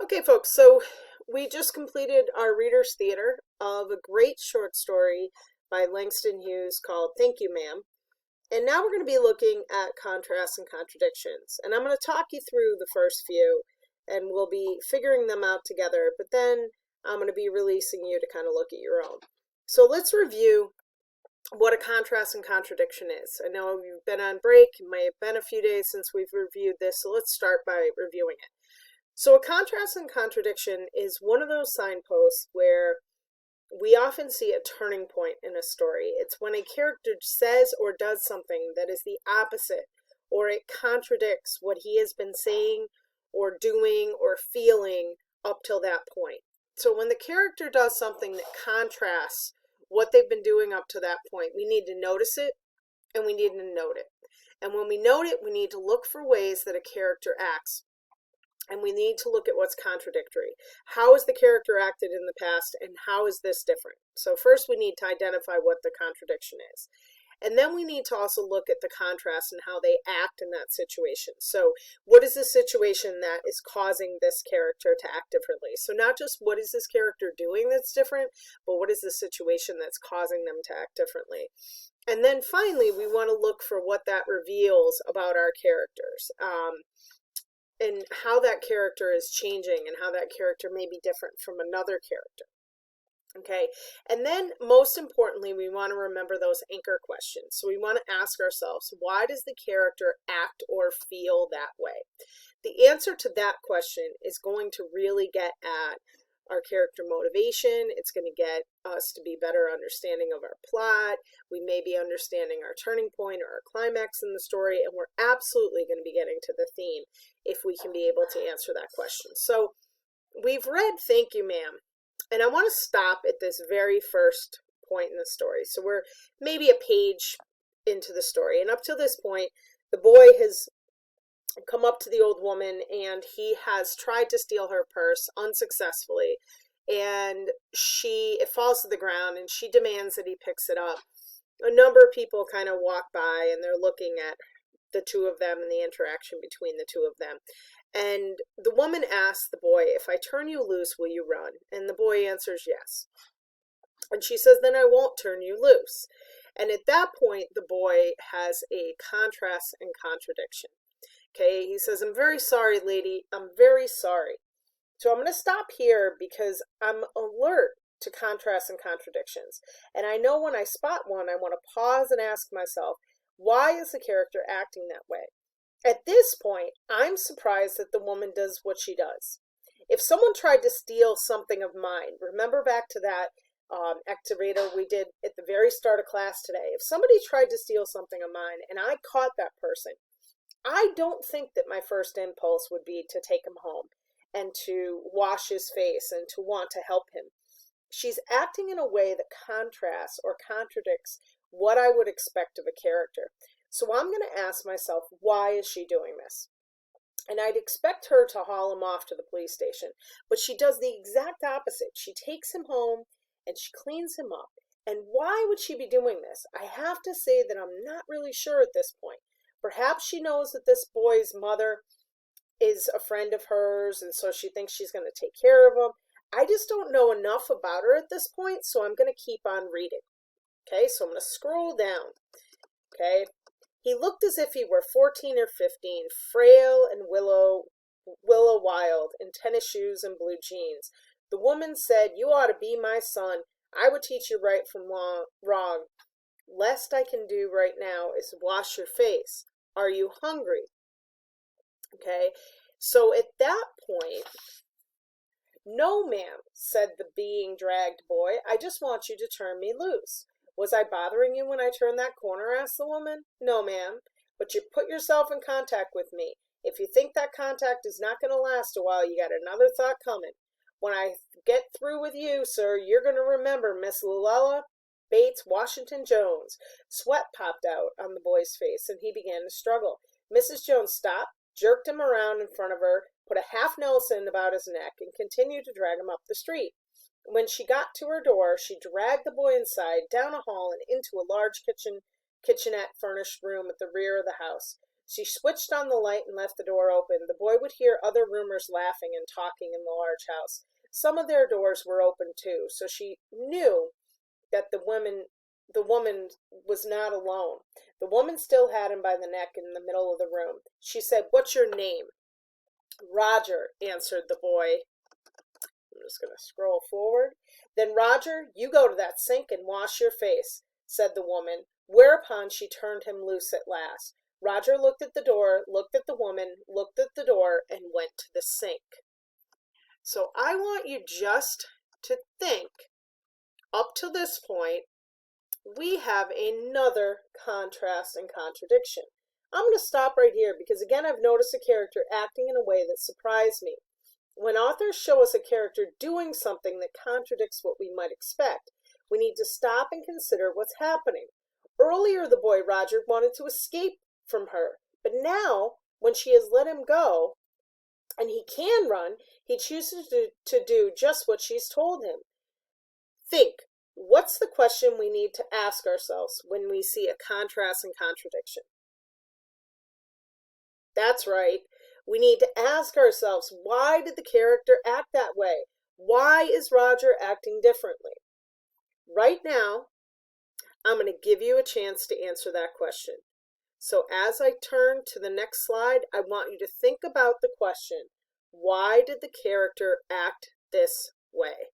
Okay, folks, so we just completed our Reader's Theater of a great short story by Langston Hughes called Thank You, Ma'am. And now we're going to be looking at contrasts and contradictions. And I'm going to talk you through the first few, and we'll be figuring them out together, but then I'm going to be releasing you to kind of look at your own. So let's review what a contrast and contradiction is. I know you've been on break, it may have been a few days since we've reviewed this, so let's start by reviewing it. So a contrast and contradiction is one of those signposts where we often see a turning point in a story. It's when a character says or does something that is the opposite, or it contradicts what he has been saying or doing or feeling up till that point. So when the character does something that contrasts what they've been doing up to that point, we need to notice it and we need to note it. And when we note it, we need to look for ways that a character acts. And we need to look at what's contradictory. How has the character acted in the past, and how is this different? So first we need to identify what the contradiction is. And then we need to also look at the contrast and how they act in that situation. So what is the situation that is causing this character to act differently? So not just what is this character doing that's different, but what is the situation that's causing them to act differently? And then finally, we want to look for what that reveals about our characters. And how that character is changing and how that character may be different from another character. Okay, and then most importantly, we want to remember those anchor questions. So we want to ask ourselves, why does the character act or feel that way? The answer to that question is going to really get at our character motivation. It's going to get us to be better understanding of our plot. We may be understanding our turning point or our climax in the story, and we're absolutely going to be getting to the theme if we can be able to answer that question. So we've read Thank You, Ma'am, and I want to stop at this very first point in the story. So we're maybe a page into the story, and up to this point, the boy has come up to the old woman and he has tried to steal her purse unsuccessfully, and it falls to the ground and she demands that he picks it up. A number of people kind of walk by and they're looking at the two of them and the interaction between the two of them. And the woman asks the boy, if I turn you loose, will you run? And the boy answers yes. And she says, then I won't turn you loose. And at that point, the boy has a contrast and contradiction. Okay, he says, I'm very sorry, lady. I'm very sorry. So I'm going to stop here because I'm alert to contrasts and contradictions. And I know when I spot one, I want to pause and ask myself, why is the character acting that way? At this point, I'm surprised that the woman does what she does. If someone tried to steal something of mine, remember back to that activator we did at the very start of class today. If somebody tried to steal something of mine and I caught that person, I don't think that my first impulse would be to take him home and to wash his face and to want to help him. She's acting in a way that contrasts or contradicts what I would expect of a character. So I'm going to ask myself, why is she doing this? And I'd expect her to haul him off to the police station, but she does the exact opposite. She takes him home and she cleans him up. And why would she be doing this? I have to say that I'm not really sure at this point. Perhaps she knows that this boy's mother is a friend of hers, and so she thinks she's going to take care of him. I just don't know enough about her at this point, so I'm going to keep on reading. Okay, so I'm going to scroll down. Okay, he looked as if he were 14 or 15, frail and willow wild, in tennis shoes and blue jeans. The woman said, you ought to be my son. I would teach you right from wrong. Least I can do right now is wash your face. Are you hungry? Okay, so at that point, no, ma'am, said the being dragged boy. I just want you to turn me loose. Was I bothering you when I turned that corner? Asked the woman. No, ma'am, but you put yourself in contact with me. If you think that contact is not going to last a while, you got another thought coming. When I get through with you, sir, you're going to remember Miss Luella Bates Washington Jones. Sweat popped out on the boy's face, and he began to struggle. Mrs. Jones stopped, jerked him around in front of her, put a half Nelson about his neck, and continued to drag him up the street. When she got to her door, she dragged the boy inside, down a hall, and into a large kitchenette furnished room at the rear of the house. She switched on the light and left the door open. The boy would hear other roomers laughing and talking in the large house. Some of their doors were open too, so she knew that the woman was not alone. The woman still had him by the neck in the middle of the room. She said, "What's your name?" "Roger," answered the boy. I'm just going to scroll forward. "Then, Roger, you go to that sink and wash your face," said the woman, whereupon she turned him loose at last. Roger looked at the door, looked at the woman, looked at the door, and went to the sink. So I want you just to think, up to this point, we have another contrast and contradiction. I'm going to stop right here because, again, I've noticed a character acting in a way that surprised me. When authors show us a character doing something that contradicts what we might expect, we need to stop and consider what's happening. Earlier, the boy Roger wanted to escape from her, but now, when she has let him go, and he can run, he chooses to do just what she's told him. Think, what's the question we need to ask ourselves when we see a contrast and contradiction? That's right. We need to ask ourselves, why did the character act that way? Why is Roger acting differently? Right now, I'm going to give you a chance to answer that question. So as I turn to the next slide, I want you to think about the question, why did the character act this way?